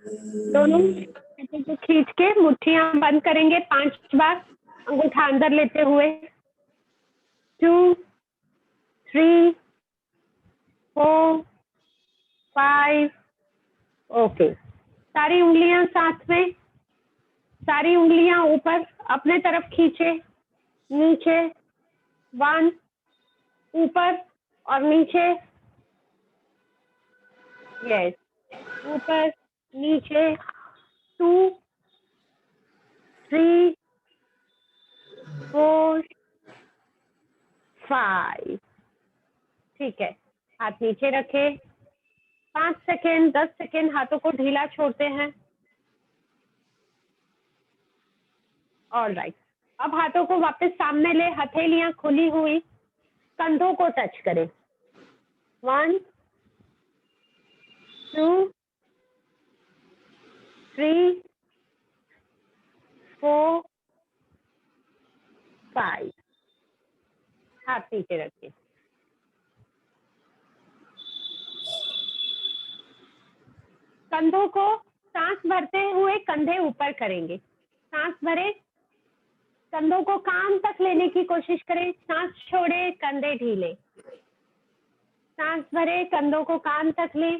दोनों हाथों को खींच के मुट्ठियां बंद करेंगे 5 बार, अंगूठा अंदर लेते हुए। 2, 3, 4, 5। ओके, सारी उंगलियां साथ में, सारी उंगलियां ऊपर अपने तरफ खींचे, नीचे 1, ऊपर और नीचे, यस, ऊपर नीचे 2, 3, 4, 5। ठीक है, हाथ नीचे रखे, 5 सेकेंड 10 सेकेंड हाथों को ढीला छोड़ते हैं। ऑलराइट, अब हाथों को वापस सामने ले, हथेलियां खुली हुई, कंधों को टच करें। 1, 2, 3, 4, 5। हाथ नीचे रखिए। कंधों को सांस भरते हुए कंधे ऊपर करेंगे। सांस भरे, कंधों को कान तक लेने की कोशिश करें, सांस छोड़े, कंधे ढीले। सांस भरे, कंधों को कान तक ले,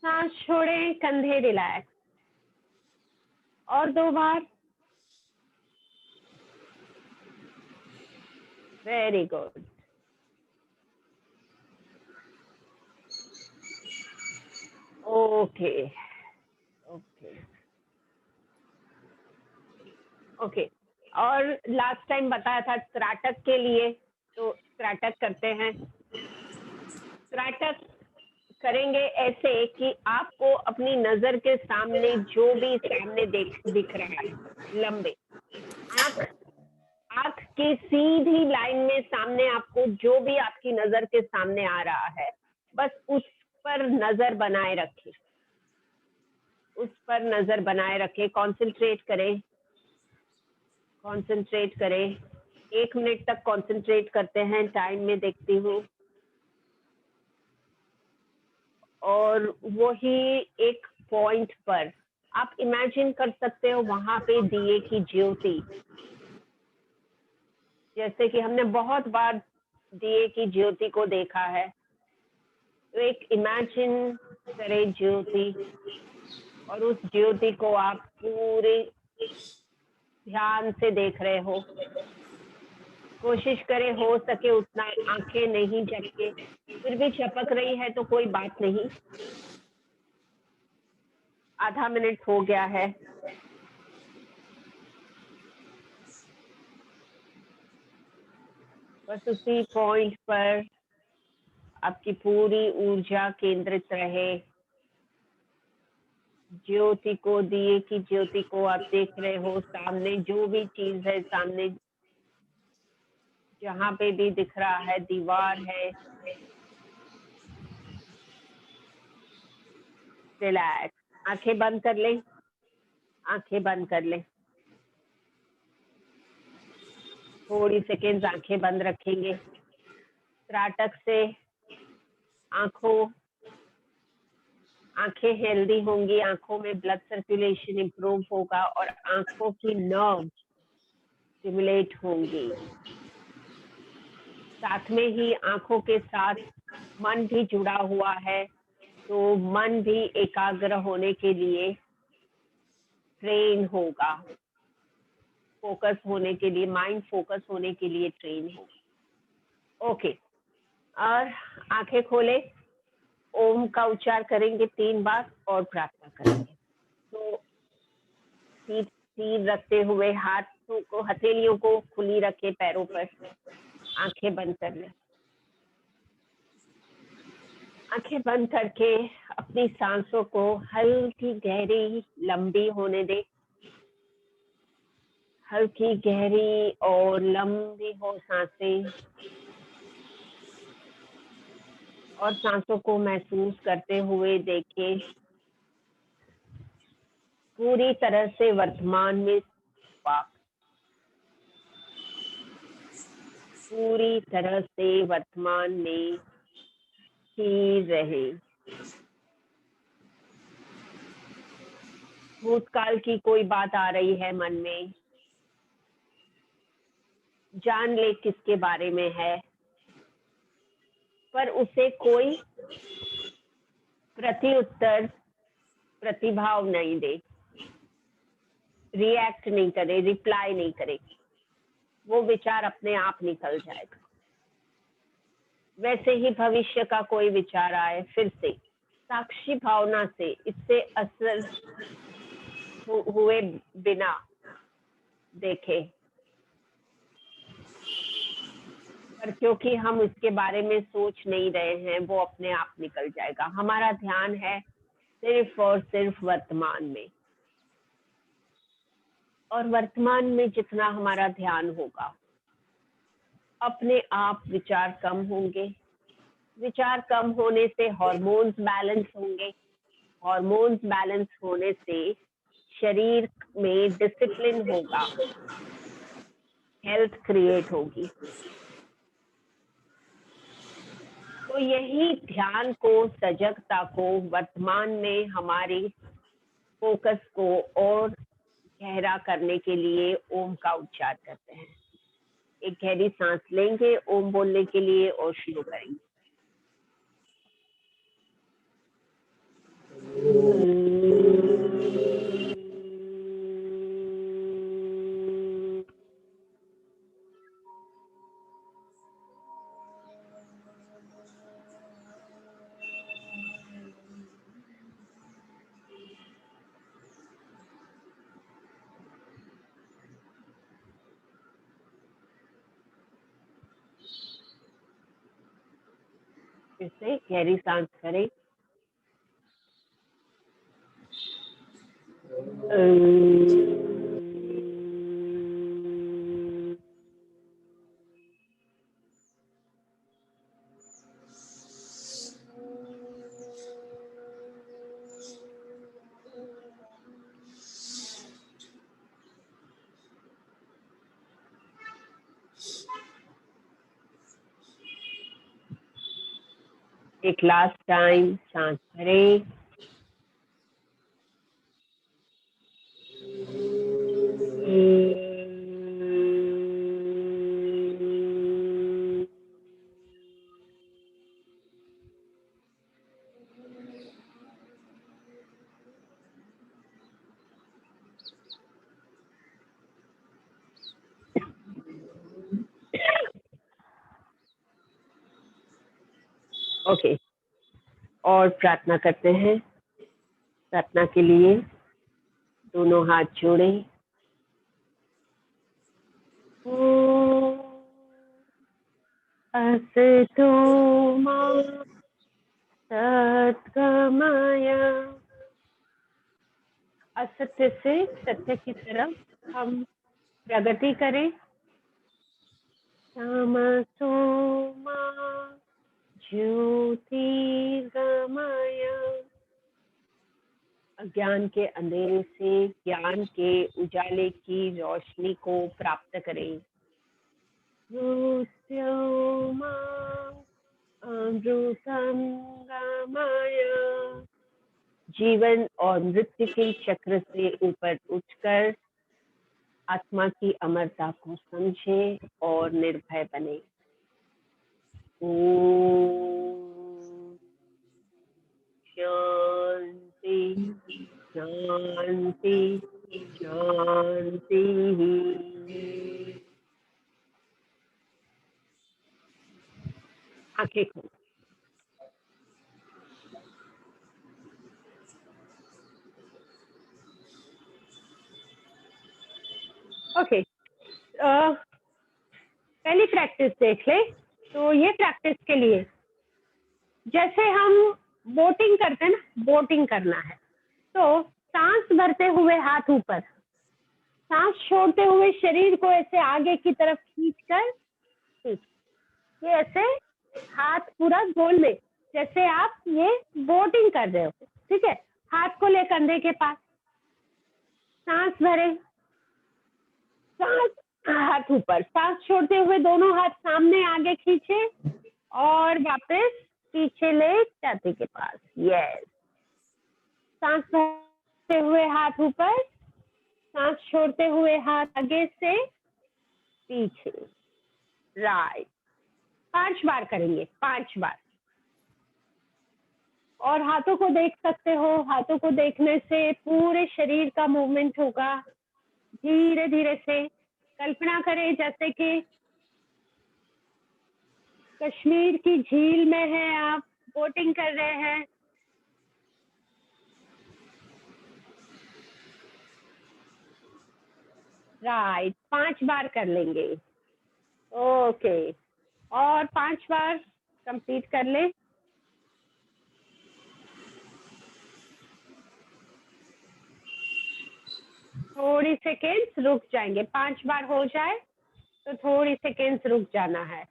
सांस छोड़े, कंधे रिलैक्स। और 2 बार। Very good. Okay okay okay. और लास्ट टाइम बताया था त्राटक के लिए, तो त्राटक करते हैं। त्राटक करेंगे ऐसे कि आपको अपनी नजर के सामने जो भी सामने दिख रहा है, लंबे आंख की सीधी लाइन में सामने आपको जो भी आपकी नजर के सामने आ रहा है, बस उस पर नजर बनाए रखें, उस पर नजर बनाए रखें। कंसंट्रेट करें, कंसंट्रेट करें। 1 मिनट तक कंसंट्रेट करते हैं, टाइम में देखती हूँ। और वही एक पॉइंट पर आप इमेजिन कर सकते हो, वहां पे दिए की ज्योति, जैसे कि हमने बहुत बार दिए की ज्योति को देखा है, तो एक इमेजिन करें ज्योति, और उस ज्योति को आप पूरे ध्यान से देख रहे हो। कोशिश करें हो सके उतना आंखें नहीं झपके, फिर भी झपक रही है तो कोई बात नहीं। आधा मिनट हो गया है। बस उसी पॉइंट पर आपकी पूरी ऊर्जा केंद्रित रहे। ज्योति को, दिए की ज्योति को आप देख रहे हो, सामने जो भी चीज है, सामने जहां पे भी दिख रहा है, दीवार है, रिलैक्स। आंखें बंद कर लें, आंखें बंद कर लें। थोड़ी सेकेंड्स आंखें बंद रखेंगे। त्राटक से आंखें हेल्दी होंगी, आंखों में ब्लड सर्कुलेशन इंप्रूव होगा और आंखों की नर्व स्टिमुलेट होंगी। साथ में ही आंखों के साथ मन भी जुड़ा हुआ है, तो मन भी एकाग्र होने के लिए ट्रेन होगा, फोकस होने के लिए, माइंड फोकस होने के लिए ट्रेन होगा। ओके, और आंखें खोले, ओम का उच्चार करेंगे 3 बार और प्रार्थना करेंगे। तो सिर रखते हुए हाथों को, हथेलियों को खुली रखे पैरों पर, आंखें बंद कर लें। आंखें बंद करके अपनी सांसों को हल्की गहरी लंबी होने दे। हल्की गहरी और लंबी हो सांसें, और सांसों को महसूस करते हुए देखिए पूरी तरह से वर्तमान में, पूरी तरह से वर्तमान में ही रहे। भूतकाल की कोई बात आ रही है मन में, जान ले किसके बारे में है, पर उसे कोई प्रत्युत्तर, प्रतिभाव नहीं दे, रिएक्ट नहीं करे, रिप्लाई नहीं करे, वो विचार अपने आप निकल जाएगा। वैसे ही भविष्य का कोई विचार आए, फिर से साक्षी भावना से इससे असर हुए बिना देखे, पर क्योंकि हम इसके बारे में सोच नहीं रहे हैं, वो अपने आप निकल जाएगा। हमारा ध्यान है सिर्फ और सिर्फ वर्तमान में, और वर्तमान में जितना हमारा ध्यान होगा, अपने आप विचार कम होंगे। विचार कम होने से हार्मोन्स बैलेंस होंगे, हार्मोन्स बैलेंस होने से शरीर में डिसिप्लिन होगा, हेल्थ क्रिएट होगी। तो यही ध्यान को, सजगता को, वर्तमान में हमारी फोकस को और गहरा करने के लिए ओम का उच्चार करते हैं। एक गहरी सांस लेंगे ओम बोलने के लिए और शुरू करेंगे। फिर से गहरी सांस करें। एक लास्ट टाइम सांस भरें। ओके, और प्रार्थना करते हैं। प्रार्थना के लिए दोनों हाथ जोड़ें। असतो मा सद्गमय। असत्य से सत्य की तरफ हम प्रगति करें। तमसो मा ज्योतिर्गमय। अज्ञान के अंधेरे से ज्ञान के उजाले की रोशनी को प्राप्त करें। मृत्योर्मा अमृतम गमय। जीवन और मृत्यु के चक्र से ऊपर उठकर आत्मा की अमरता को समझे और निर्भय बने। ओम शांति शांति शांति। आंखें खोलो। ओके, पहली प्रैक्टिस देख ले। तो ये प्रैक्टिस के लिए जैसे हम बोटिंग करते हैं ना, बोटिंग करना है तो सांस भरते हुए हाथ ऊपर, सांस छोड़ते हुए शरीर को ऐसे आगे की तरफ खींचकर, ये ऐसे हाथ पूरा गोल में, जैसे आप ये बोटिंग कर रहे हो, ठीक है। हाथ को ले कंधे के पास, सांस भरे, सांस हाथ ऊपर, सांस छोड़ते हुए दोनों हाथ सामने आगे खींचे और वापस पीछे ले छाती के पास। यस, सांस रखते हुए हाथ ऊपर, सांस छोड़ते हुए हाथ आगे से पीछे, राइट। 5 बार करेंगे, 5 बार। और हाथों को देख सकते हो, हाथों को देखने से पूरे शरीर का मूवमेंट होगा। धीरे धीरे से कल्पना करें जैसे कि कश्मीर की झील में है, आप बोटिंग कर रहे हैं। राइट, 5 बार कर लेंगे। ओके, और 5 बार कंप्लीट कर ले। थोड़ी सेकेंड्स रुक जाएंगे, 5 बार हो जाए तो थोड़ी सेकेंड्स रुक जाना है।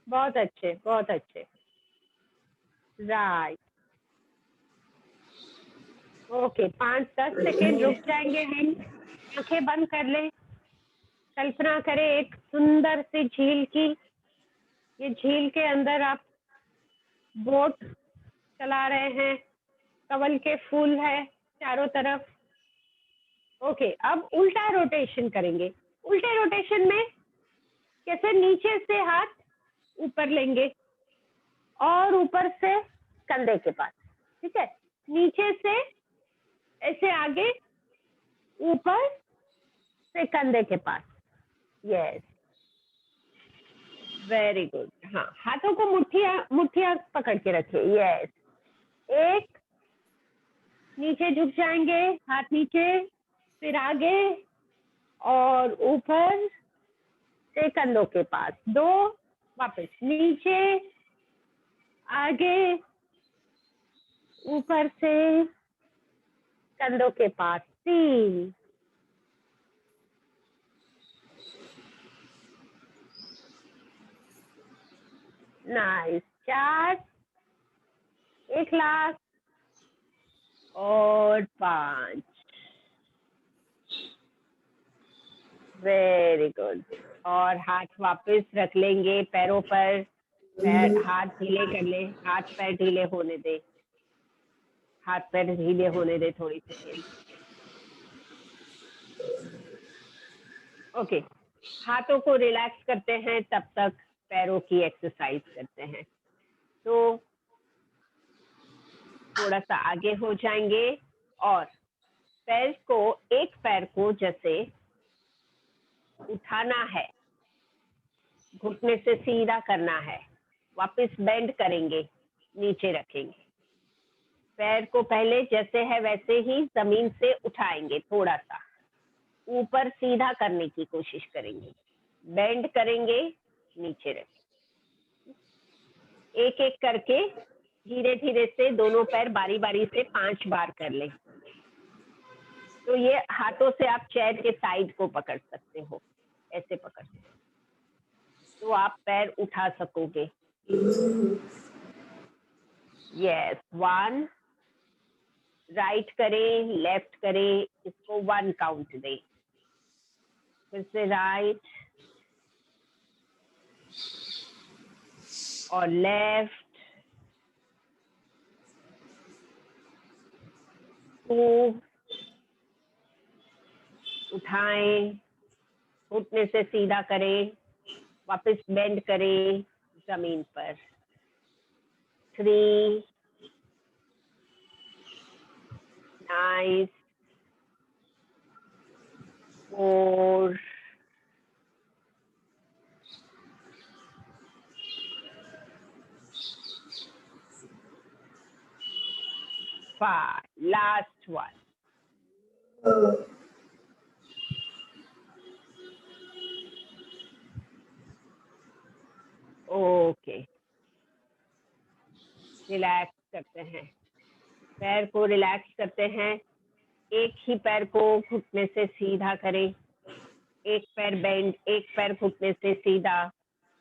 बहुत अच्छे, बहुत अच्छे, राइट। ओके, 5-10 सेकेंड रुक जाएंगे हम। आंखें बंद कर ले। कल्पना करें एक सुंदर सी झील की। ये झील के अंदर आप बोट चला रहे हैं, कमल के फूल है चारों तरफ। ओके, अब उल्टा रोटेशन करेंगे। उल्टे रोटेशन में कैसे, नीचे से हाथ ऊपर लेंगे और ऊपर से कंधे के पास, ठीक है। नीचे से ऐसे आगे, ऊपर से कंधे के पास। Yes, very good. हाँ, हाथों को मुठ्ठियां पकड़ के रखिए। यस, एक, नीचे झुक जाएंगे, हाथ नीचे, फिर आगे और ऊपर से कंधों के पास। 2, वापस नीचे, आगे, ऊपर से कंधों के पास। 3, नाइस। 4, एक लास्ट, और 5। Very good. और हाथ वापस रख लेंगे पैरों पर। हाथ ढीले कर ले, हाथ पैर ढीले होने दे, हाथ पैर ढीले होने दे थोड़ी सी। ओके, हाथों को रिलैक्स करते हैं, तब तक पैरों की एक्सरसाइज करते हैं। तो थोड़ा सा आगे हो जाएंगे और एक पैर को जैसे उठाना है, घुटने से सीधा करना है, वापस बेंड करेंगे, नीचे रखेंगे। पैर को पहले जैसे है वैसे ही जमीन से उठाएंगे, थोड़ा सा ऊपर सीधा करने की कोशिश करेंगे, बेंड करेंगे, नीचे रखेंगे। एक एक करके धीरे धीरे से दोनों पैर बारी बारी से 5 बार कर ले। तो ये हाथों से आप चेयर के साइड को पकड़ सकते हो, ऐसे पकड़ सकते हो, तो आप पैर उठा सकोगे। यस, 1, राइट करें, लेफ्ट करें, इसको 1 काउंट दे। फिर से राइट और लेफ्ट, 2, उठाएं, घुटने से सीधा करें, वापस बेंड करें जमीन पर। 3, नाइस। 4, 5, लास्ट 1। ओके, रिलैक्स करते हैं, पैर को रिलैक्स करते हैं। एक ही पैर को घुटने से सीधा करें, एक पैर बेंड, एक पैर घुटने से सीधा,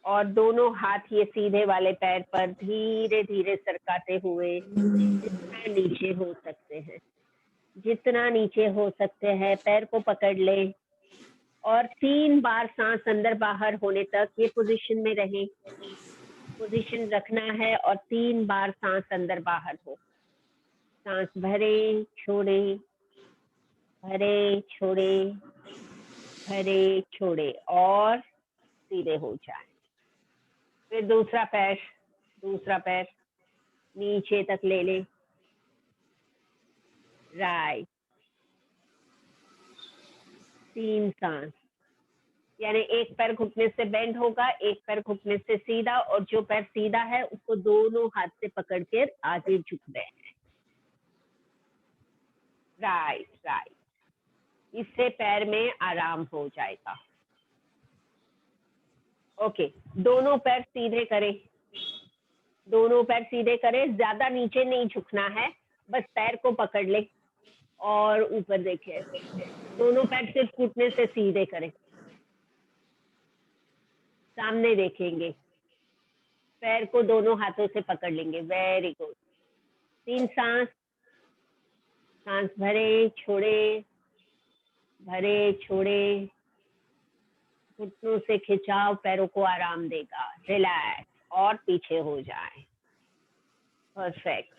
और दोनों हाथ ये सीधे वाले पैर पर धीरे धीरे सरकाते हुए जितना नीचे हो सकते हैं, जितना नीचे हो सकते हैं पैर को पकड़ ले, और 3 बार सांस अंदर बाहर होने तक ये पोजीशन में रहे। पोजीशन रखना है और 3 बार सांस अंदर बाहर हो। सांस भरें, छोड़ें, भरे छोड़े, भरे छोड़े और सीधे हो जाए। फिर दूसरा पैर नीचे तक ले ले, राइट। 3 सांस, यानी एक पैर घुटने से बेंड होगा, एक पैर घुटने से सीधा, और जो पैर सीधा है उसको दोनों हाथ से पकड़ के आगे झुक रहे हैं, राइट। इससे पैर में आराम हो जाएगा। ओके, दोनों पैर सीधे करें, ज्यादा नीचे नहीं झुकना है, बस पैर को पकड़ ले और ऊपर देखे। दोनों पैर सिर्फ घुटने से सीधे करें, सामने देखेंगे, पैर को दोनों हाथों से पकड़ लेंगे, वेरी गुड। 3 सांस भरे छोड़े, घुटनों से खिंचाव पैरों को आराम देगा, रिलैक्स, और पीछे हो जाए, परफेक्ट।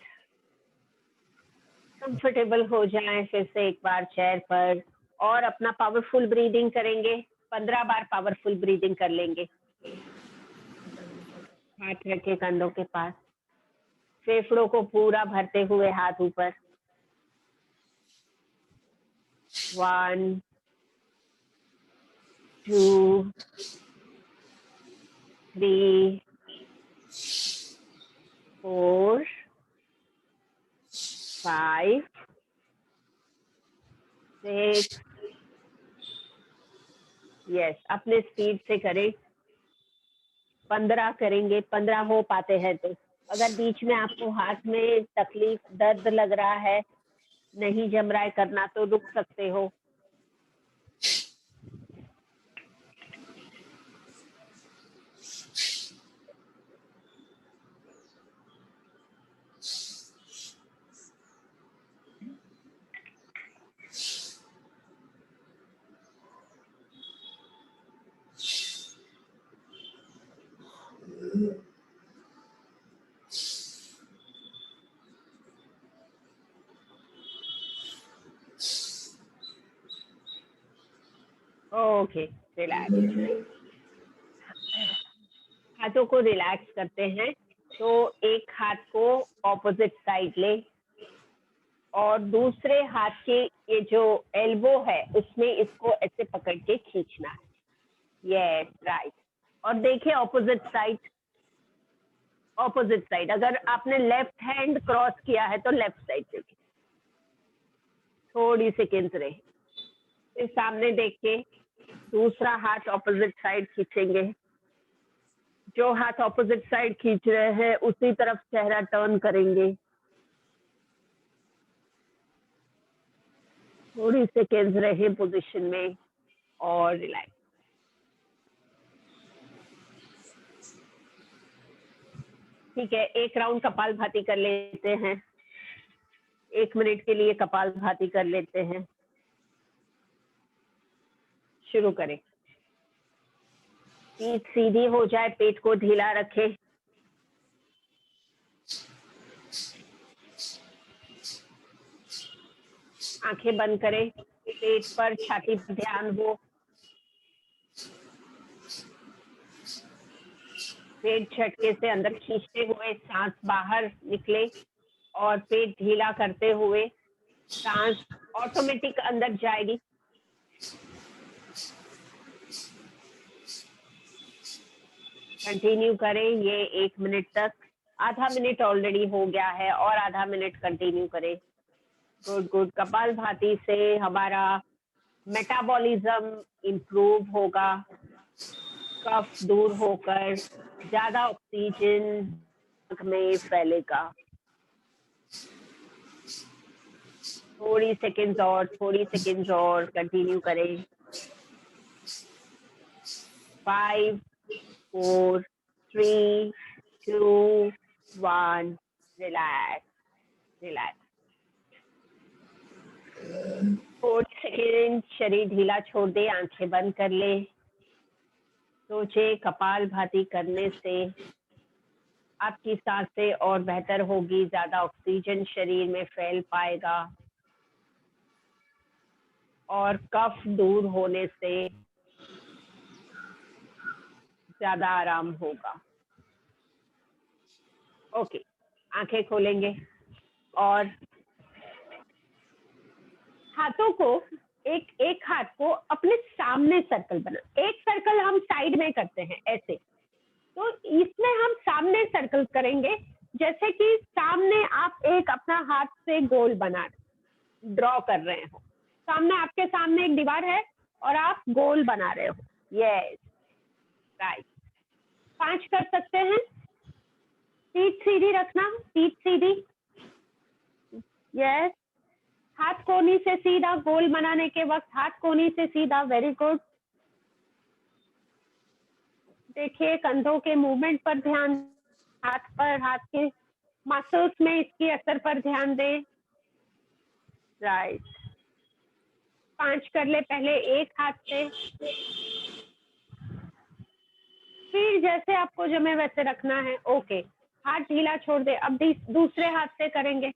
कंफर्टेबल हो जाए फिर से एक बार चेयर पर, और अपना पावरफुल ब्रीदिंग करेंगे। 15 बार पावरफुल ब्रीदिंग कर लेंगे। हाथ रखे कंधों के पास, फेफड़ों को पूरा भरते हुए हाथ ऊपर। 1 2 3 4 5 6, यस, अपने स्पीड से करें। 15 करेंगे, 15 हो पाते हैं तो। अगर बीच में आपको हाथ में तकलीफ, दर्द लग रहा है, नहीं जम रहा है करना, तो रुक सकते हो। Okay, relax. हाथों को रिलैक्स करते हैं, तो एक हाथ को ऑपोजिट साइड ले, और दूसरे हाथ के ये जो एल्बो है उसमें इसको ऐसे पकड़ के खींचना है, यस, राइट। और देखिए ऑपोजिट साइड, अगर आपने लेफ्ट हैंड क्रॉस किया है तो लेफ्ट साइड देखिए, थोड़ी सेकेंड्स रहे। फिर सामने देख के दूसरा हाथ ऑपोजिट साइड खींचेंगे, जो हाथ ऑपोजिट साइड खींच रहे हैं उसी तरफ चेहरा टर्न करेंगे, थोड़ी सेकेंड्स रहे पोजीशन में, और रिलैक्स। ठीक है, एक राउंड कपालभाति कर लेते हैं, 1 मिनट के लिए कपालभाति कर लेते हैं। शुरू करें। पीठ सीधी हो जाए, पेट को ढीला रखे, आंखें बंद करें, पेट पर, छाती पर ध्यान हो, पेट झटके से अंदर खींचते हुए सांस बाहर निकले, और पेट ढीला करते हुए सांस ऑटोमेटिक अंदर जाएगी। कंटिन्यू करें ये 1 मिनट तक। आधा मिनट ऑलरेडी हो गया है, और आधा मिनट कंटिन्यू करें। गुड। कपालभाति से हमारा मेटाबॉलिज्म इंप्रूव होगा, कफ दूर होकर ज्यादा ऑक्सीजन में फैलेगा। थोड़ी सेकेंड्स और कंटिन्यू करें। 5 4 3 2 1, रिलैक्स। थोड़ी सेकेंड शरीर ढीला छोड़ दे, आंखें बंद कर ले। सोचे कपालभाति करने से आपकी सांसें और बेहतर होगी, ज्यादा ऑक्सीजन शरीर में फैल पाएगा। और कफ दूर होने से ज्यादा आराम होगा। ओके, आंखें खोलेंगे और हाथों को एक एक हाथ को अपने सामने सर्कल बना, एक सर्कल हम साइड में करते हैं ऐसे, तो इसमें हम सामने सर्कल करेंगे, जैसे कि सामने आप एक अपना हाथ से गोल बना ड्रॉ कर रहे हो, सामने आपके सामने एक दीवार है और आप गोल बना रहे हो। Yes, right. 5 कर सकते हैं। पीठ सीधी रखना, पीठ सीधी। यस, हाथ कोनी से सीधा, गोल बनाने के वक्त हाथ कोनी से सीधा। Very good. देखिए कंधों के मूवमेंट पर ध्यान, हाथ पर, हाथ के मसल्स में इसकी असर पर ध्यान दें। राइट। 5 कर ले पहले एक हाथ से, फिर जैसे आपको जमे वैसे रखना है। ओके, हाथ ढीला छोड़ दे। अब दूसरे हाथ से करेंगे,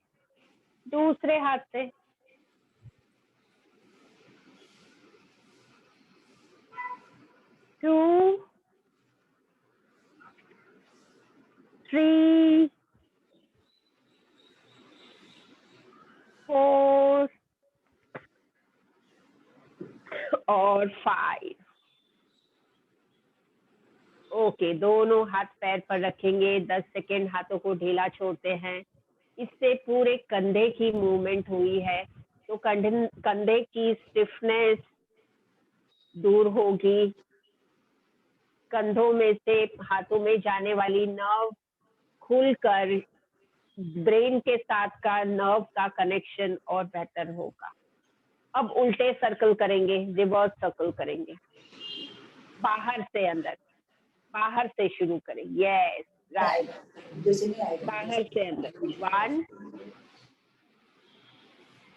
दूसरे हाथ से। 2 3 4 और 5। ओके, दोनों हाथ पैर पर रखेंगे। 10 सेकेंड हाथों को ढीला छोड़ते हैं। इससे पूरे कंधे की मूवमेंट हुई है, तो कंधे की स्टिफनेस दूर होगी। कंधों में से हाथों में जाने वाली नर्व खुलकर ब्रेन के साथ का नर्व का कनेक्शन और बेहतर होगा। अब उल्टे सर्कल करेंगे, रिवर्स सर्कल करेंगे, बाहर से अंदर, बाहर से शुरू करें। Yes, right. बाहर से अंदर। 1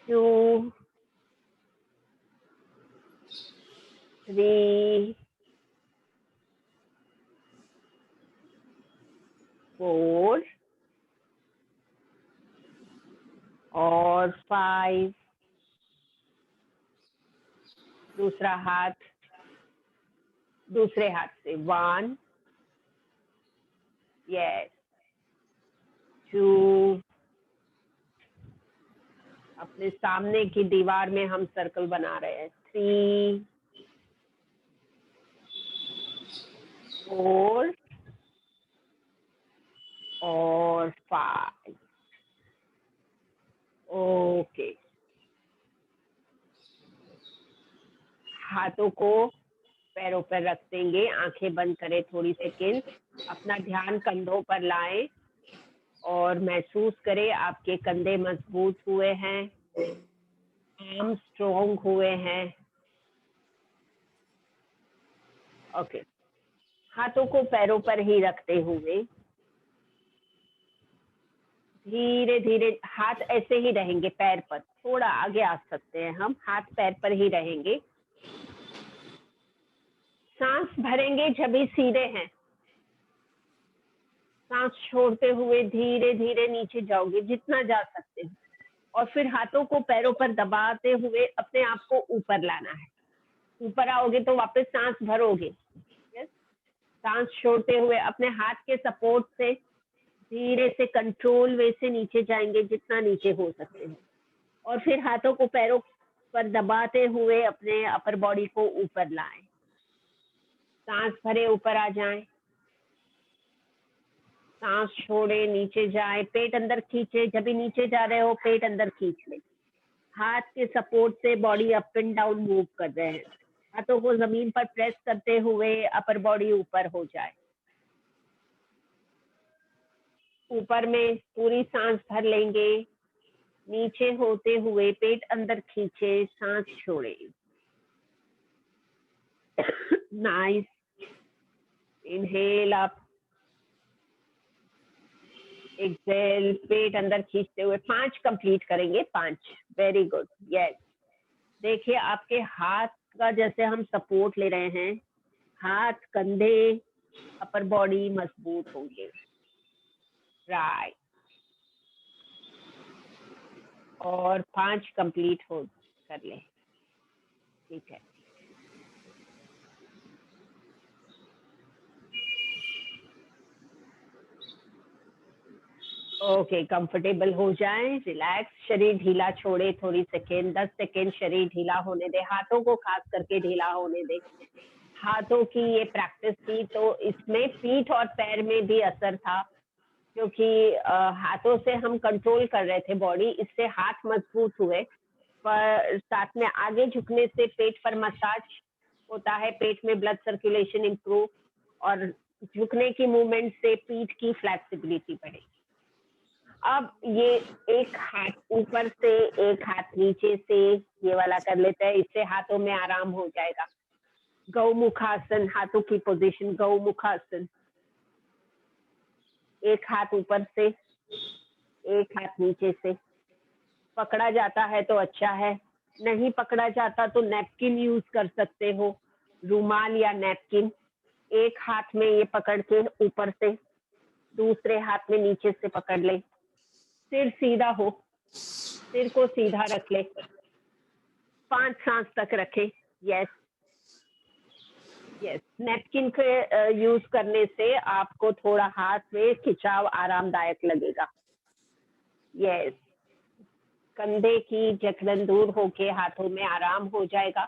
2 3 4 और 5। दूसरा हाथ, दूसरे हाथ से। 1 यस 2, अपने सामने की दीवार में हम सर्कल बना रहे हैं। 3 4 और 5। ओके, हाथों को पैरों पर रख देंगे, आंखें बंद करें थोड़ी सेकेंड, अपना ध्यान कंधों पर लाएं और महसूस करें आपके कंधे मजबूत हुए हैं, आर्म स्ट्रॉन्ग हुए हैं। ओके, हाथों को पैरों पर ही रखते हुए धीरे धीरे, हाथ ऐसे ही रहेंगे पैर पर, थोड़ा आगे आ सकते हैं हम, हाथ पैर पर ही रहेंगे। सांस भरेंगे जब भी सीधे हैं, सांस छोड़ते हुए धीरे धीरे नीचे जाओगे जितना जा सकते हो, और फिर हाथों को पैरों पर दबाते हुए अपने आप को ऊपर लाना है। ऊपर आओगे तो वापस सांस भरोगे। सांस छोड़ते हुए अपने हाथ के सपोर्ट से धीरे से कंट्रोल वे से नीचे जाएंगे जितना नीचे हो सकते हो, और फिर हाथों को पैरों पर दबाते हुए अपने अपर बॉडी को ऊपर लाएं। सांस भरे ऊपर आ जाएं, सांस छोड़े नीचे जाए, पेट अंदर खींचे, जब भी नीचे जा रहे हो पेट अंदर खींच ले। हाथ के सपोर्ट से body up and down move कर रहे हैं, हाथों को जमीन पर प्रेस करते हुए अपर बॉडी ऊपर हो जाए। ऊपर में पूरी सांस भर लेंगे, नीचे होते हुए पेट अंदर खींचे, सांस छोड़े। नाइस, इनहेल अप, एक्सेल, पेट अंदर खींचते हुए। 5 कंप्लीट करेंगे, 5। Very good, yes. देखिए आपके हाथ का जैसे हम सपोर्ट ले रहे हैं, हाथ, कंधे, अपर बॉडी मजबूत होंगे। राइट, और 5 कंप्लीट हो कर ले। ठीक है। ओके, कंफर्टेबल हो जाएं, रिलैक्स, शरीर ढीला छोड़े, थोड़ी सेकेंड, 10 सेकेंड शरीर ढीला होने दे, हाथों को खास करके ढीला होने दे। हाथों की ये प्रैक्टिस थी तो इसमें पीठ और पैर में भी असर था, क्योंकि हाथों से हम कंट्रोल कर रहे थे बॉडी, इससे हाथ मजबूत हुए। पर साथ में आगे झुकने से पेट पर मसाज होता है, पेट में ब्लड सर्कुलेशन इंप्रूव, और झुकने की मूवमेंट से पीठ की फ्लेक्सिबिलिटी बढ़ेगी। अब ये एक हाथ ऊपर से एक हाथ नीचे से ये वाला कर लेते हैं, इससे हाथों में आराम हो जाएगा। गौमुखासन, हाथों की पोजीशन गौमुखासन। एक हाथ ऊपर से एक हाथ नीचे से, पकड़ा जाता है तो अच्छा है, नहीं पकड़ा जाता तो नैपकिन यूज कर सकते हो, रुमाल या नैपकिन। एक हाथ में ये पकड़ के ऊपर से, दूसरे हाथ में नीचे से पकड़ ले, सिर सीधा हो, सिर को सीधा रख ले, 5 सांस तक रखे। यस यस, नैपकिन के यूज करने से आपको थोड़ा हाथ में खिंचाव आरामदायक लगेगा। यस, कंधे की जकड़न दूर होके हाथों में आराम हो जाएगा।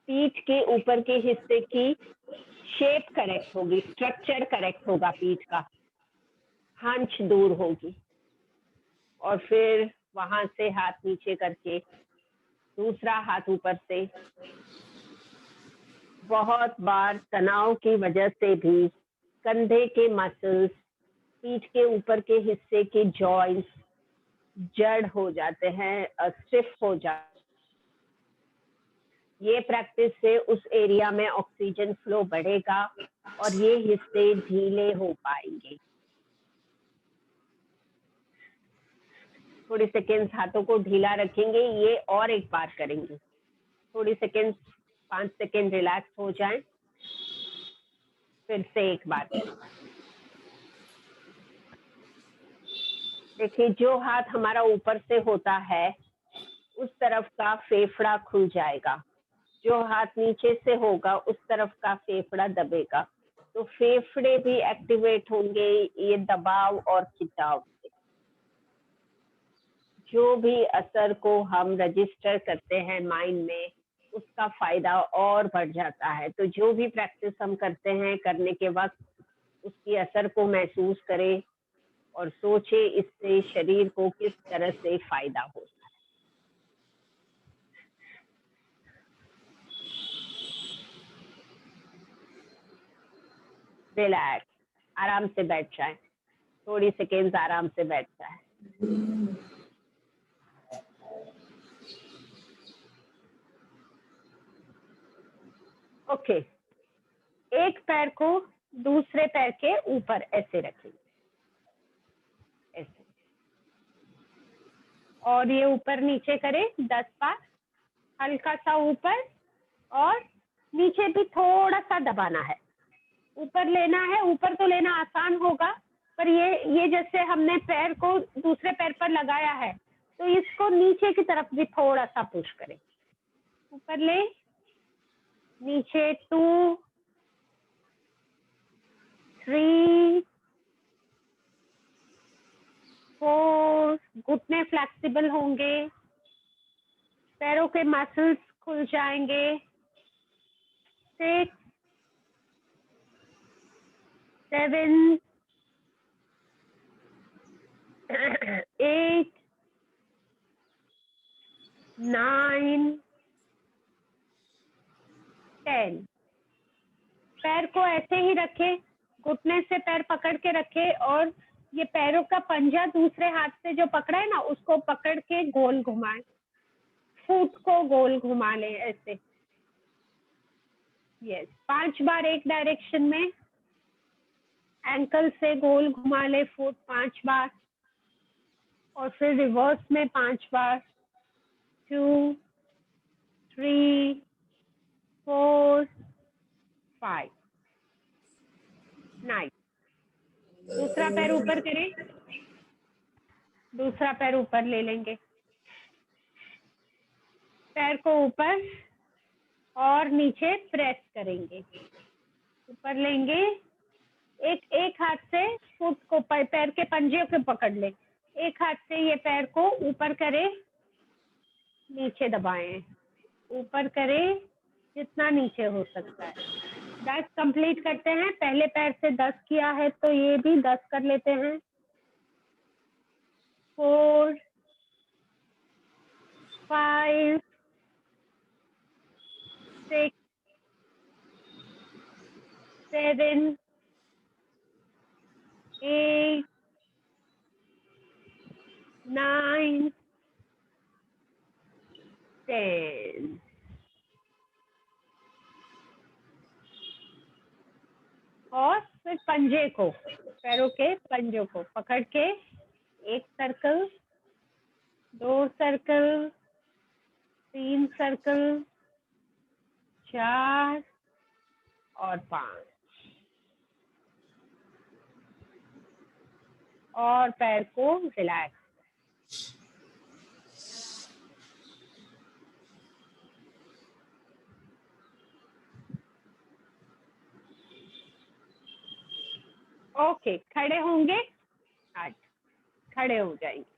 पीठ के ऊपर के हिस्से की शेप करेक्ट होगी, स्ट्रक्चर करेक्ट होगा पीठ का, हंच दूर होगी। और फिर वहां से हाथ नीचे करके दूसरा हाथ ऊपर से। बहुत बार तनाव की वजह से भी कंधे के मसल्स, पीठ के ऊपर के हिस्से के जॉइंट्स जड़ हो जाते हैं, स्टिफ हो जाते। ये प्रैक्टिस से उस एरिया में ऑक्सीजन फ्लो बढ़ेगा और ये हिस्से ढीले हो पाएंगे। थोड़ी सेकेंड्स हाथों को ढीला रखेंगे, ये और एक बार करेंगे। थोड़ी सेकेंड्स, 5 सेकेंड रिलैक्स हो जाएं, फिर से एक बार करें। देखिए, जो हाथ हमारा ऊपर से होता है उस तरफ का फेफड़ा खुल जाएगा, जो हाथ नीचे से होगा उस तरफ का फेफड़ा दबेगा, तो फेफड़े भी एक्टिवेट होंगे ये दबाव और खिंचाव से। जो भी असर को हम रजिस्टर करते हैं माइंड में, उसका फायदा और बढ़ जाता है। तो जो भी प्रैक्टिस हम करते हैं, करने के वक्त उसकी असर को महसूस करें और सोचे इससे शरीर को किस तरह से फायदा होता है। रिलैक्स, आराम से बैठ जाए, थोड़ी सेकेंड्स आराम से बैठ जाए। ओके, एक पैर को दूसरे पैर के ऊपर ऐसे रखेंगे, ऐसे, और ये ऊपर नीचे करें 10 बार, हल्का सा ऊपर और नीचे भी थोड़ा सा दबाना है। ऊपर लेना है, ऊपर तो लेना आसान होगा, पर ये जैसे हमने पैर को दूसरे पैर पर लगाया है, तो इसको नीचे की तरफ भी थोड़ा सा पुश करें। ऊपर ले, नीचे 2 3 4, घुटने फ्लेक्सिबल होंगे, पैरों के मसल्स खुल जाएंगे। 6 7 8 9 10। पैर को ऐसे ही रखे, घुटने से पैर पकड़ के रखे, और ये पैरों का पंजा दूसरे हाथ से जो पकड़ा है ना, उसको पकड़ के गोल घुमाए, फुट को गोल घुमा ले ऐसे। यस, 5 बार एक डायरेक्शन में, एंकल से गोल घुमा ले फुट 5 बार, और फिर रिवर्स में 5 बार। 2 3 4 5। नाइस। दूसरा पैर ऊपर करें, दूसरा पैर ऊपर ले लेंगे, पैर को ऊपर, और नीचे प्रेस करेंगे, ऊपर लेंगे, एक हाथ से फुट को पैर के पंजे को पकड़ ले, एक हाथ से ये पैर को ऊपर करे, नीचे दबाएं, ऊपर करे जितना नीचे हो सकता है। 10 कंप्लीट करते हैं। पहले पैर से 10 किया है तो ये भी 10 कर लेते हैं। 4 5 6 7 8 9 10। और फिर पंजे को, पैरों के पंजों को पकड़ के 1 सर्कल, 2 सर्कल, 3 सर्कल, 4 और 5, और पैर को रिलैक्स। ओके, खड़े होंगे, आज खड़े हो जाएंगे।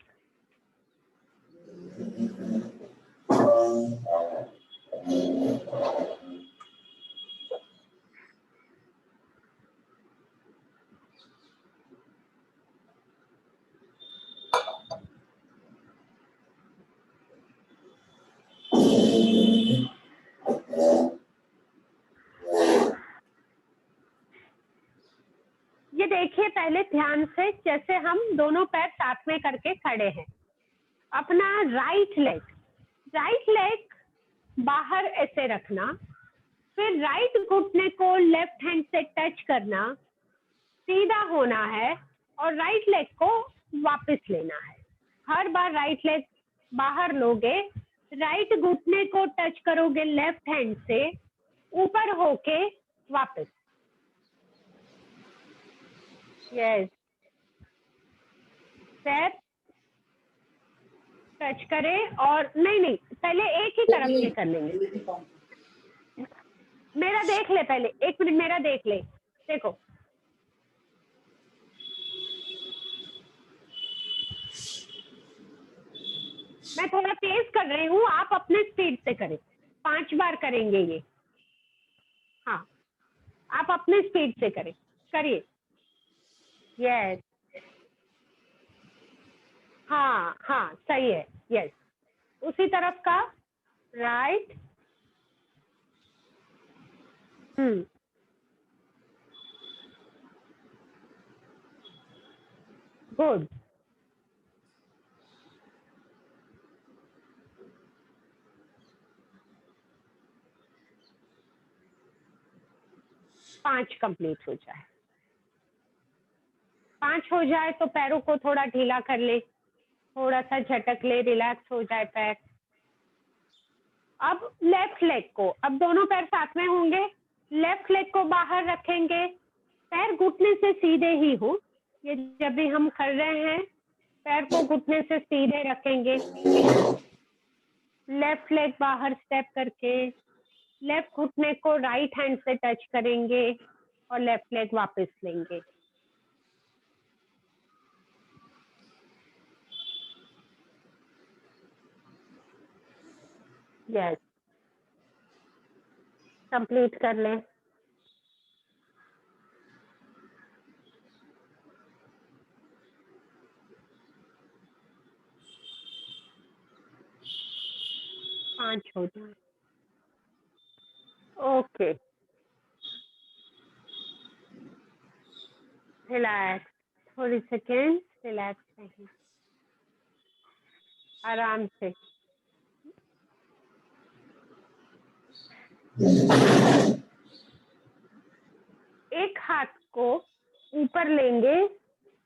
ये देखिए पहले ध्यान से, जैसे हम दोनों पैर साथ में करके खड़े हैं। अपना राइट लेग बाहर ऐसे रखना, फिर राइट घुटने को लेफ्ट हैंड से टच करना, सीधा होना है और राइट लेग को वापस लेना है। हर बार राइट लेग बाहर लोगे, राइट घुटने को टच करोगे लेफ्ट हैंड से, ऊपर होके वापस। यस, स्टेप टच करें, और नहीं पहले एक ही तरफ से कर लेंगे। मेरा देख ले पहले, 1 मिनट मेरा देख ले। देखो, मैं थोड़ा तेज कर रही हूँ, आप अपने स्पीड से करें। 5 बार करेंगे ये। हाँ, आप अपने स्पीड से करें, करिए। यस, हाँ सही है। यस, उसी तरफ का राइट। गुड। पांच कंप्लीट हो जाए, 5 हो जाए तो पैरों को थोड़ा ढीला कर ले, थोड़ा सा झटक ले, रिलैक्स हो जाए पैर। अब लेफ्ट लेग को, अब दोनों पैर साथ में होंगे, लेफ्ट लेग को बाहर रखेंगे, पैर घुटने से सीधे ही हो। ये जब भी हम कर रहे हैं, पैर को घुटने से सीधे रखेंगे, लेफ्ट लेग बाहर स्टेप करके, लेफ्ट घुटने को राइट हैंड से टच करेंगे और लेफ्ट लेग वापस लेंगे। यस, कंप्लीट कर लें। पांच हो जाए। ओके, रिलैक्स, थोड़ी सेकेंड रिलैक्स रहिए, आराम से। एक हाथ को ऊपर लेंगे,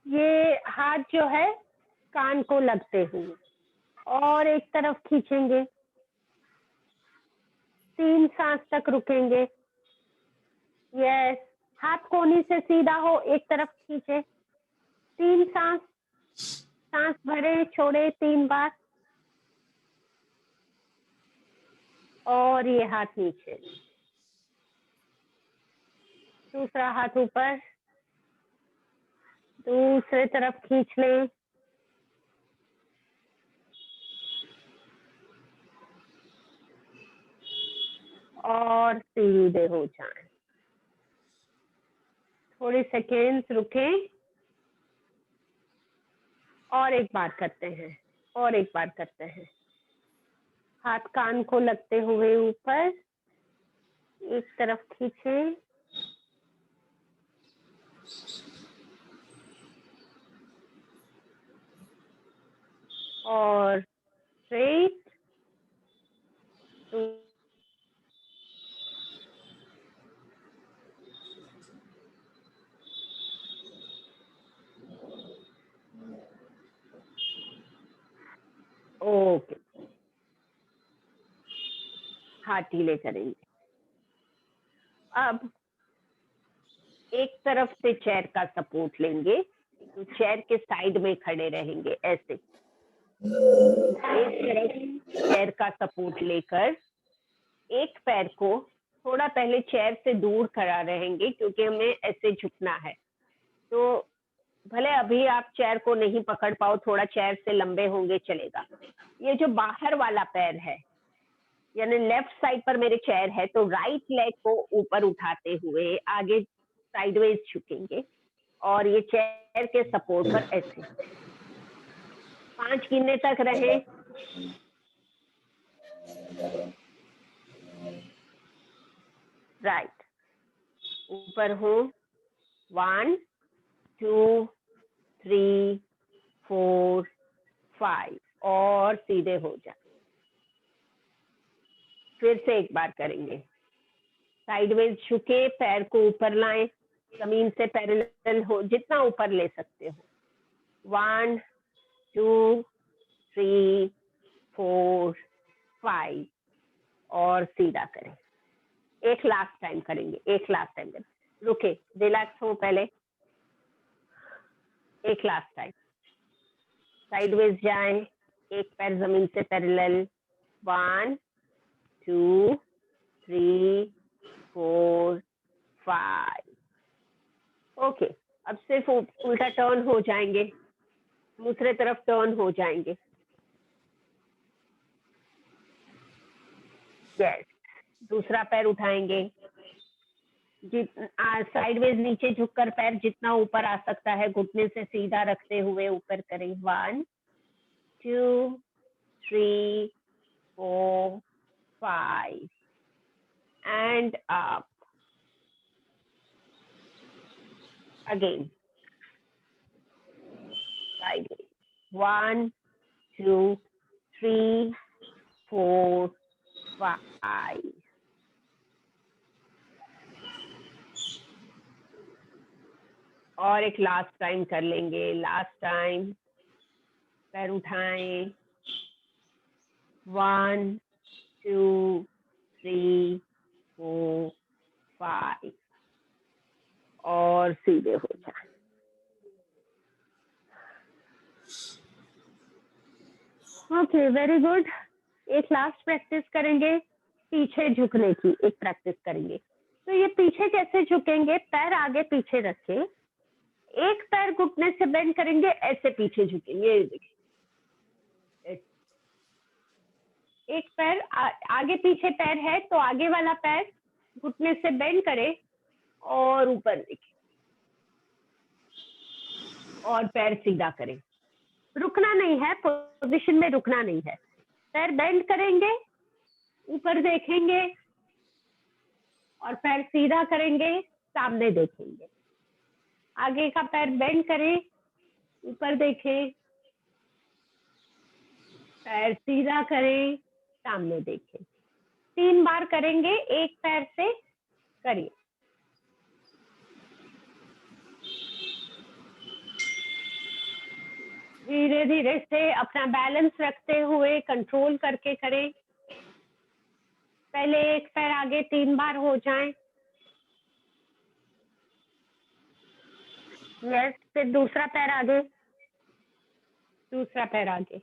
ये हाथ जो है कान को लगते हुए, और एक तरफ खींचेंगे, 3 सांस तक रुकेंगे। यस, हाथ कोहनी से सीधा हो, एक तरफ खींचे, 3 सांस भरे छोड़े 3 बार। और ये हाथ नीचे, दूसरा हाथ ऊपर, दूसरे तरफ खींच लें, और सीधे हो जाएं। थोड़ी सेकेंड्स रुकें और एक बार करते हैं, और एक बार करते हैं। हाथ कान को लगते हुए ऊपर, एक तरफ खींचें और स्ट्रेट, ओके, हाथ ढीले करेंगे। अब एक तरफ से चेयर का सपोर्ट लेंगे, तो चेयर के साइड में खड़े रहेंगे ऐसे। एक तरफ चेयर का सपोर्ट लेकर एक पैर को थोड़ा पहले चेयर से दूर खड़ा रहेंगे, क्योंकि हमें ऐसे झुकना है। तो भले अभी आप चेयर को नहीं पकड़ पाओ, थोड़ा चेयर से लंबे होंगे चलेगा। ये जो बाहर वाला पैर है, यानी लेफ्ट साइड पर मेरे चेयर है, तो राइट लेग को ऊपर उठाते हुए आगे साइडवेज झुकेंगे और ये चेयर के सपोर्ट पर ऐसे 5 गिनने तक रहे। राइट, ऊपर हो, 1 2 3 4 5, और सीधे हो जाए। फिर से एक बार करेंगे, साइडवेज झुके, पैर को ऊपर लाएं, जमीन से पैरेलल हो, जितना ऊपर ले सकते हो। 1 2 3 4 5, और सीधा करें। एक लास्ट टाइम करेंगे, एक लास्ट टाइम करें। रुके, रिलैक्स हो पहले, एक लास्ट टाइम। साइडवेज जाएं, एक पैर जमीन से पैरेलल, 1 2 3 4 5। ओके, अब सिर्फ उल्टा टर्न हो जाएंगे, दूसरे तरफ टर्न हो जाएंगे। यस, दूसरा पैर उठाएंगे, साइडवेज नीचे झुककर पैर जितना ऊपर आ सकता है घुटने से सीधा रखते हुए ऊपर करें। 1 2 3 4 5 एंड अप अगेन, sideways, 1 2 3 4 5। और एक लास्ट टाइम कर लेंगे, लास्ट टाइम। पैर उठाएं, 1 2 3 4 5, और सीधे हो जाए। Okay, very good. एक लास्ट प्रैक्टिस करेंगे, पीछे झुकने की एक प्रैक्टिस करेंगे। तो ये पीछे कैसे झुकेंगे? पैर आगे पीछे रखे, एक पैर घुटने से बेंड करेंगे, ऐसे पीछे झुकेंगे। ये देखिए, एक पैर आगे पीछे पैर है, तो आगे वाला पैर घुटने से बेंड करे और ऊपर देखे, और पैर सीधा करें। रुकना नहीं है, पोजीशन में रुकना नहीं है। पैर बेंड करेंगे, ऊपर देखेंगे, और पैर सीधा करेंगे, सामने देखेंगे। आगे का पैर बेंड करें, ऊपर देखें, पैर सीधा करें, सामने देखें। 3 बार करेंगे, एक पैर से करिए। धीरे धीरे से अपना बैलेंस रखते हुए कंट्रोल करके करें। पहले एक पैर आगे 3 बार हो जाए, यस, फिर दूसरा पैर आगे, दूसरा पैर आगे,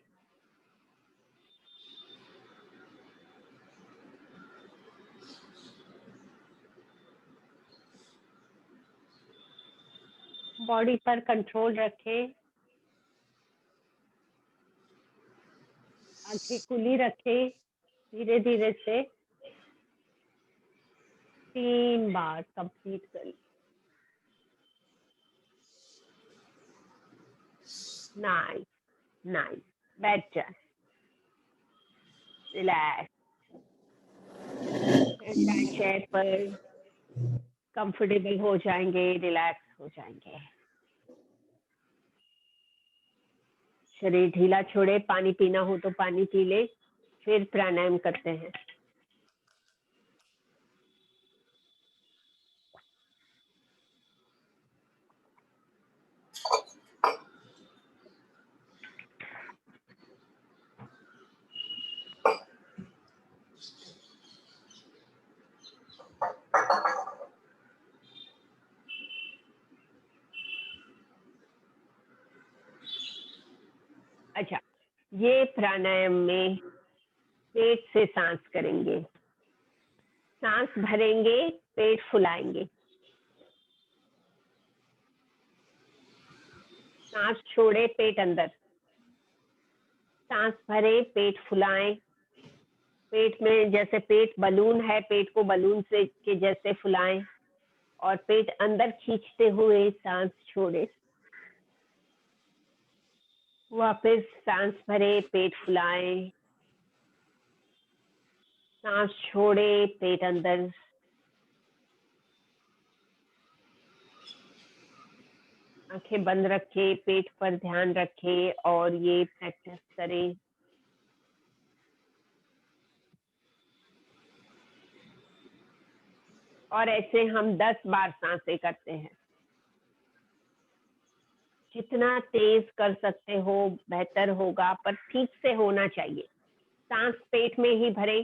बॉडी पर कंट्रोल रखें, आंखें खुली रखें, धीरे धीरे से 3 बार कंप्लीट कर। नाइस नाइस, बैठ जाए, रिलैक्स, चेयर पर कंफर्टेबल हो जाएंगे, रिलैक्स हो जाएंगे। शरीर ढीला छोड़े, पानी पीना हो तो पानी पी ले, फिर प्राणायाम करते हैं। अच्छा, ये प्राणायाम में पेट से सांस करेंगे, सांस भरेंगे, पेट फुलाएंगे, सांस छोड़े, पेट अंदर, सांस भरे, पेट फुलाएं, पेट में जैसे पेट बलून है, पेट को बलून से के जैसे फुलाएं और पेट अंदर खींचते हुए सांस छोड़े, वापस सांस भरे, पेट फुलाएं, सांस छोड़े, पेट अंदर, आंखें बंद रखे, पेट पर ध्यान रखे और ये प्रैक्टिस करें। और ऐसे हम 10 बार सांसें करते हैं। जितना तेज कर सकते हो बेहतर होगा, पर ठीक से होना चाहिए। सांस पेट में ही भरे,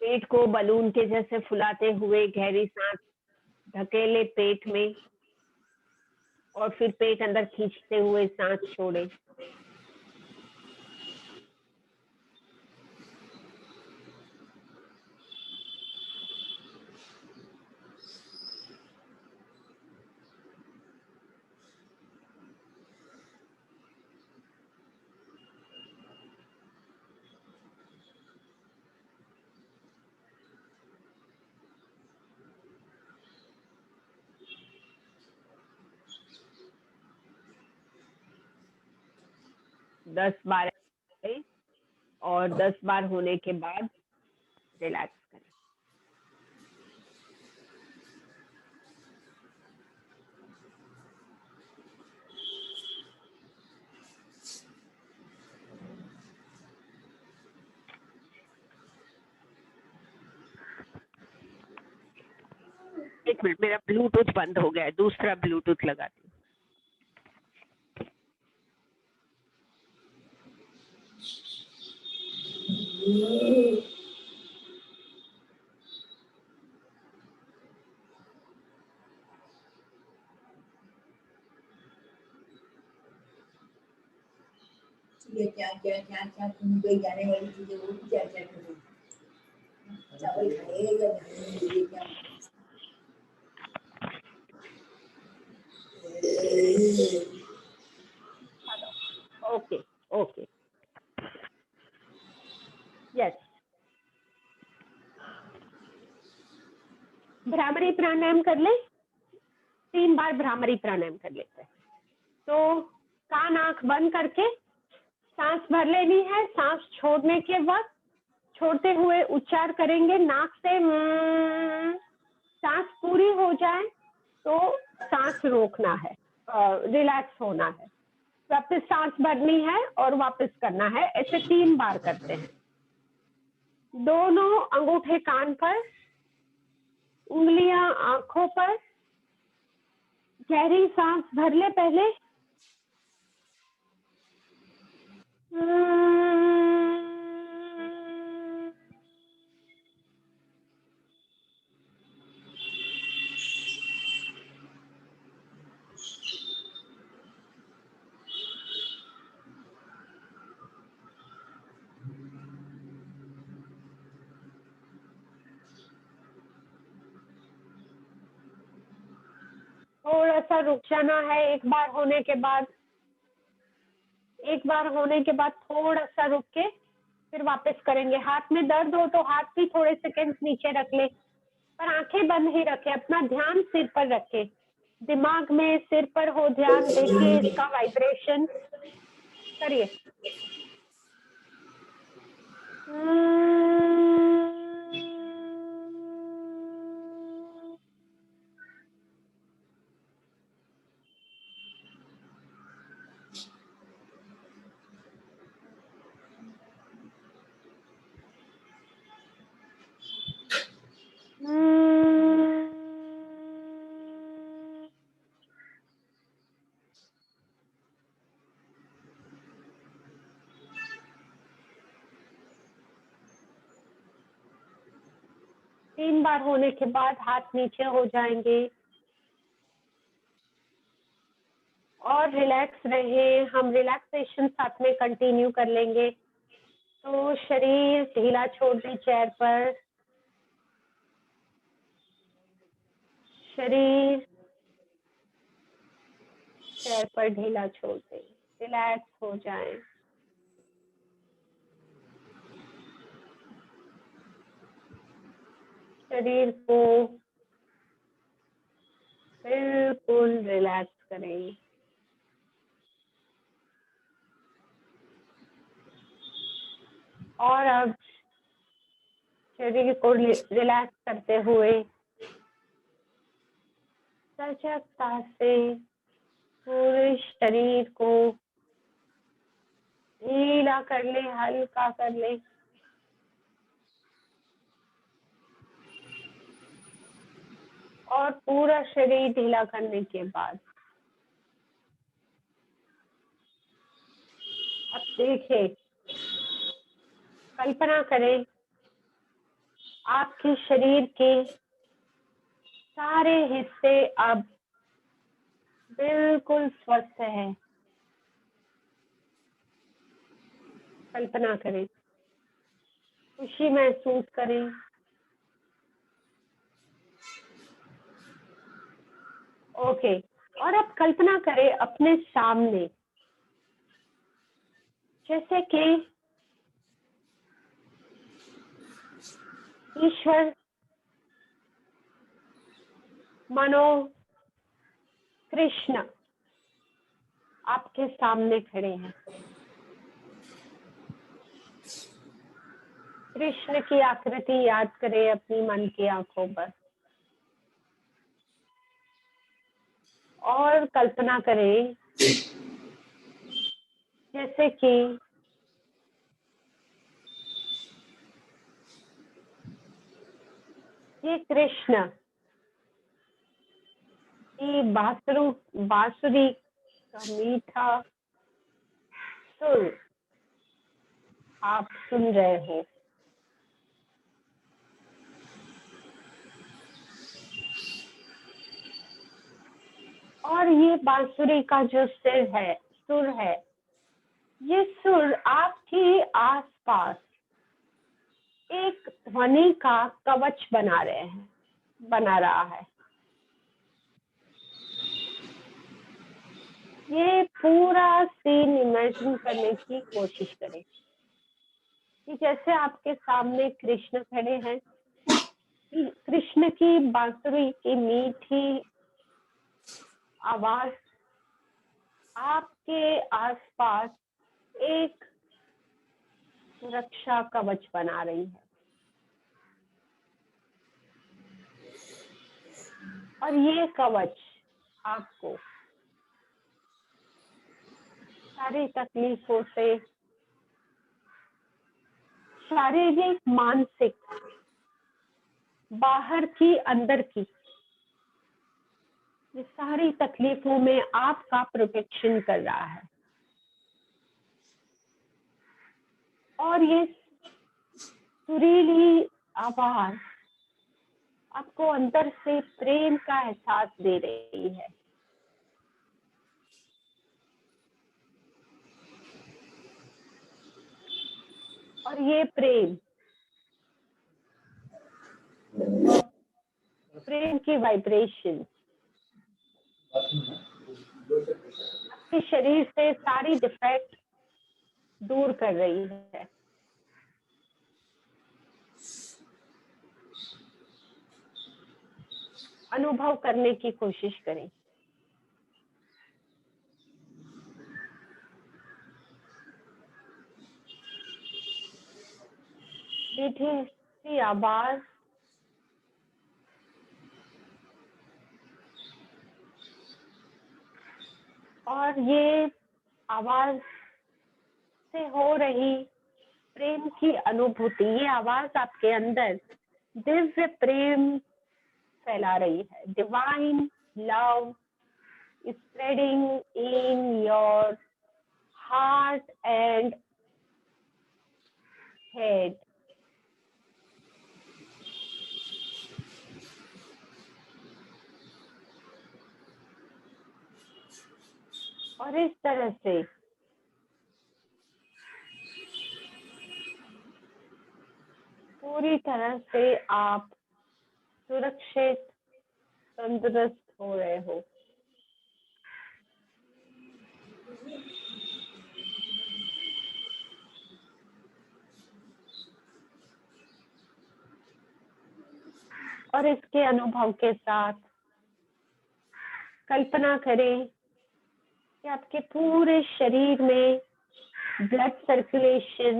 पेट को बलून के जैसे फुलाते हुए गहरी सांस धकेले पेट में और फिर पेट अंदर खींचते हुए सांस छोड़े। दस बार और 10 बार होने के बाद रिलैक्स करें। एक मिनट, मेरा ब्लूटूथ बंद हो गया है, दूसरा ब्लूटूथ लगा दी। ये क्या क्या क्या क्या तुम कोई जाने वाली चीजें वो भी क्या क्या करो, चावल खाए या नहीं, ये क्या ओके ओके, यस। भ्रामरी प्राणायाम कर ले, 3 बार भ्रामरी प्राणायाम कर लेते हैं। तो कान आंख बंद करके सांस भर लेनी है, सांस छोड़ने के वक्त छोड़ते हुए उच्चार करेंगे नाक से। सांस पूरी हो जाए तो सांस रोकना है, रिलैक्स होना है, वापस सांस भरनी है और वापस करना है। ऐसे 3 बार करते हैं। दोनों अंगूठे कान पर, उंगलियां आंखों पर, गहरी सांस भर ले पहले, थोड़ा थोड़ा सा रुक जाना है। एक बार होने के बाद थोड़ा सा रुक के फिर वापस करेंगे। हाथ में दर्द हो तो हाथ भी थोड़े सेकंड्स नीचे रख ले, पर आंखें बंद ही रखे, अपना ध्यान सिर पर रखे। दिमाग में सिर पर हो ध्यान, देखिए इसका वाइब्रेशन करिए। तीन बार होने के बाद हाथ नीचे हो जाएंगे और रिलैक्स रहे। हम रिलैक्सेशन साथ में कंटिन्यू कर लेंगे। तो शरीर ढीला छोड़ दें चेयर पर, शरीर चेयर पर ढीला छोड़ दें, रिलैक्स हो जाएं। शरीर को बिल्कुल रिलैक्स करें। और अब शरीर को रिलैक्स करते हुए सजगता से पूरे शरीर को ढीला कर ले, हल्का कर ले। और पूरा शरीर ढीला करने के बाद अब देखें, कल्पना करें आपके शरीर के सारे हिस्से अब बिल्कुल स्वस्थ हैं। कल्पना करें, खुशी महसूस करें। ओके, और अब कल्पना करें अपने सामने जैसे कि ईश्वर मानो कृष्ण आपके सामने खड़े हैं। कृष्ण की आकृति याद करें अपनी मन की आंखों पर और कल्पना करें जैसे कि ये कृष्ण की बांसुरी का मीठा सुर आप सुन रहे हो। और ये बांसुरी का जो सुर है, ये सुर आपके आसपास एक ध्वनि का कवच बना रहा है। ये पूरा सीन इमेजिन करने की कोशिश करें कि जैसे आपके सामने कृष्ण खड़े हैं, कृष्ण की बांसुरी की मीठी आवाज आपके आसपास एक सुरक्षा कवच बना रही है। और ये कवच आपको सारी तकलीफों से, शारीरिक, मानसिक, बाहर की, अंदर की, ये सारी तकलीफों में आपका प्रोटेक्शन कर रहा है। और ये सुरीली आवाज आपको अंदर से प्रेम का एहसास दे रही है। और ये प्रेम की वाइब्रेशन आपके शरीर से सारी डिफेक्ट दूर कर रही है। अनुभव करने की कोशिश करें। मीठी सी आवाज और ये आवाज से हो रही प्रेम की अनुभूति, ये आवाज आपके अंदर दिव्य प्रेम फैला रही है। Divine love is spreading in your heart and head. और इस तरह से पूरी तरह से आप सुरक्षित, तंदुरुस्त हो रहे हो। और इसके अनुभव के साथ कल्पना करें कि आपके पूरे शरीर में ब्लड सर्कुलेशन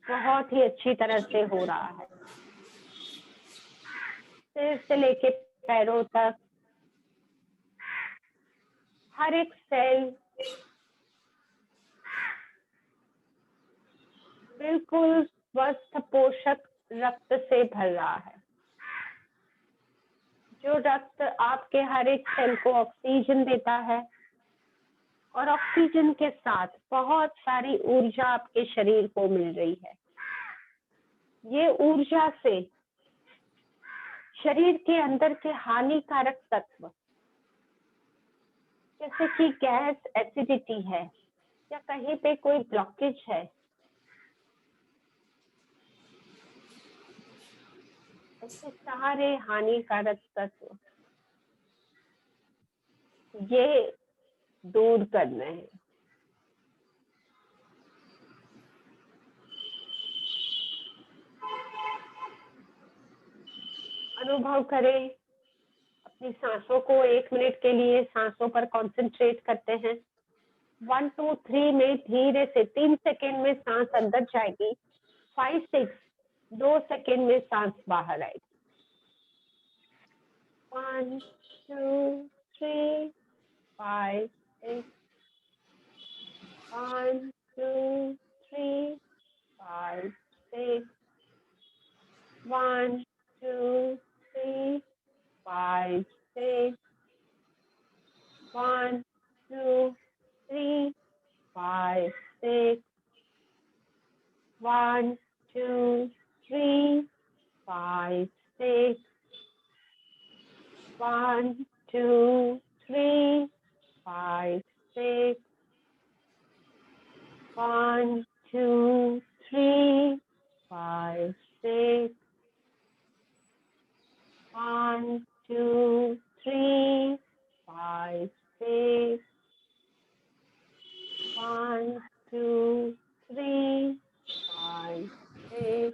बहुत ही अच्छी तरह से हो रहा है। सिर से लेके पैरों तक हर एक सेल बिल्कुल स्वस्थ पोषक रक्त से भर रहा है। जो रक्त आपके हर एक सेल को ऑक्सीजन देता है और ऑक्सीजन के साथ बहुत सारी ऊर्जा आपके शरीर को मिल रही है। ये ऊर्जा से शरीर के अंदर के हानिकारक तत्व जैसे कि गैस, एसिडिटी है या कहीं पे कोई ब्लॉकेज है, ऐसे सारे हानिकारक तत्व ये दूर करने हैं। अनुभव करें, अपनी सांसों को 1 मिनट के लिए सांसों पर कंसंट्रेट करते हैं। 1 2 3 में धीरे से 3 सेकेंड में सांस अंदर जाएगी, 5 6 2 सेकेंड में सांस बाहर आएगी। 1 2 3 5 6 1 2 3 5 6 1 2 3 5 6 1 2 3 5 6 1 2 3 5 6 1 2 3 5 6 1 2 3 5 6 1 2 3 5 6 1 2 3 5 6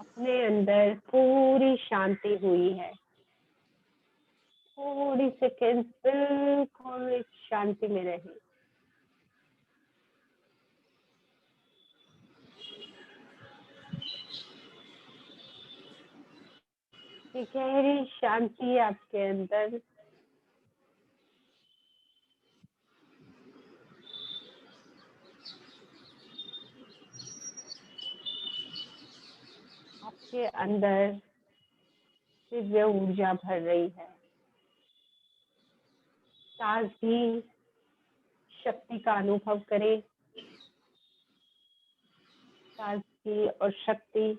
अपने अंदर पूरी शांति हुई है। थोड़ी सेकेंड बिल्कुल एक शांति में रहे। ये गहरी शांति आपके अंदर आपके अंदर दिव्य ऊर्जा भर रही है। ताजगी, शक्ति का अनुभव करें। ताजगी और शक्ति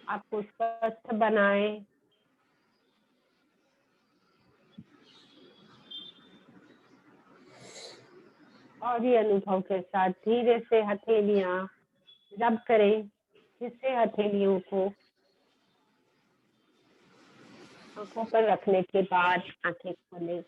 आपको स्वस्थ बनाए। और ये अनुभव के साथ धीरे से हथेलियां रब करें, जिससे हथेलियों को आंखों पर रखने के बाद आंखें खोलें।